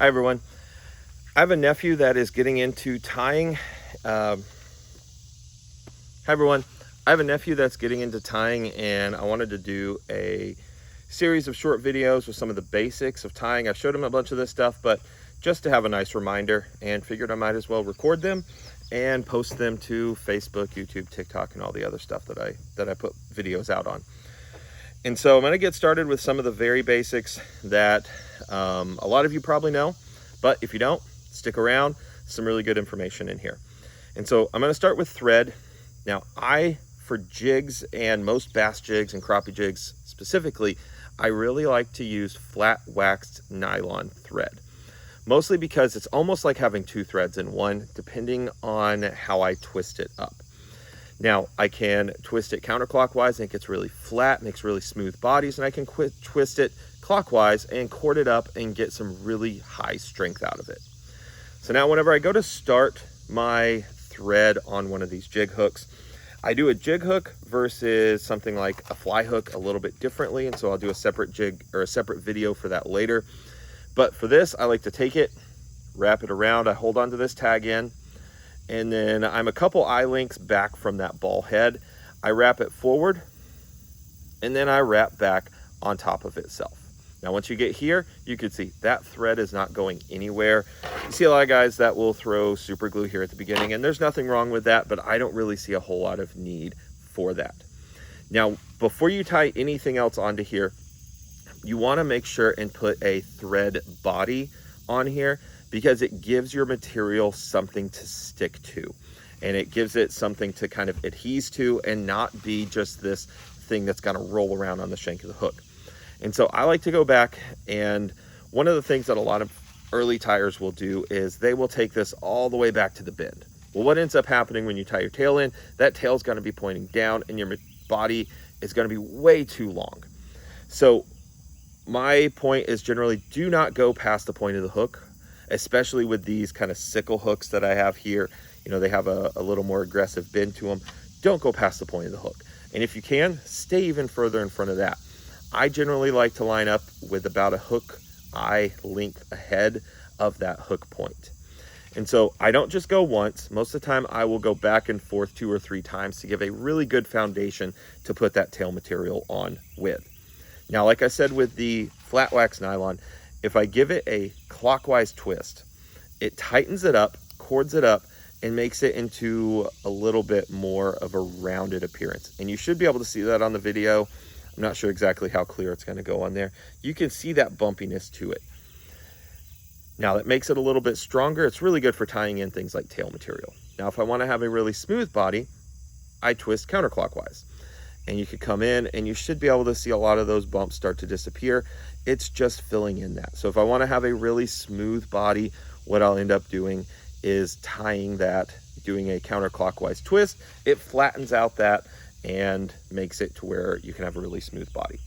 Hi everyone. I have a nephew that is getting into tying. Hi everyone. I have a nephew that's getting into tying, and I wanted to do a series of short videos with some of the basics of tying. I showed him a bunch of this stuff, but just to have a nice reminder, and figured I might as well record them and post them to Facebook, YouTube, TikTok, and all the other stuff that I put videos out on. And so I'm going to get started with some of the very basics that a lot of you probably know, but if you don't, stick around. Some really good information in here. And so I'm going to start with thread. Now, for jigs and most bass jigs and crappie jigs specifically, I really like to use flat waxed nylon thread. Mostly because it's almost like having two threads in one, depending on how I twist it up. Now, I can twist it counterclockwise and it gets really flat, makes really smooth bodies, and I can twist it clockwise and cord it up and get some really high strength out of it. So now whenever I go to start my thread on one of these jig hooks, I do a jig hook versus something like a fly hook a little bit differently, and so I'll do a separate jig or a separate video for that later. But for this, I like to take it, wrap it around, I hold onto this tag end, and then I'm a couple eye lengths back from that ball head. I wrap it forward, and then I wrap back on top of itself. Now, once you get here, you can see that thread is not going anywhere. You see a lot of guys that will throw super glue here at the beginning, and there's nothing wrong with that, but I don't really see a whole lot of need for that. Now, before you tie anything else onto here, you want to make sure and put a thread body on here, because it gives your material something to stick to, and it gives it something to kind of adhere to and not be just this thing that's going to roll around on the shank of the hook. And so I like to go back, and one of the things that a lot of early tiers will do is they will take this all the way back to the bend. Well, what ends up happening when you tie your tail in, that tail is going to be pointing down and your body is going to be way too long. So my point is generally do not go past the point of the hook, especially with these kind of sickle hooks that I have here. You know, they have a little more aggressive bend to them. Don't go past the point of the hook. And if you can, stay even further in front of that. I generally like to line up with about a hook eye length ahead of that hook point. And so I don't just go once. Most of the time I will go back and forth 2 or 3 times to give a really good foundation to put that tail material on with. Now, like I said with the flat wax nylon, if I give it a clockwise twist, it tightens it up, cords it up, and makes it into a little bit more of a rounded appearance. And you should be able to see that on the video. I'm not sure exactly how clear it's going to go on there. You can see that bumpiness to it. Now, that makes it a little bit stronger. It's really good for tying in things like tail material. Now, if I want to have a really smooth body, I twist counterclockwise. And you could come in and you should be able to see a lot of those bumps start to disappear. It's just filling in that. So if I want to have a really smooth body, what I'll end up doing is tying that, doing a counterclockwise twist. It flattens out that and makes it to where you can have a really smooth body.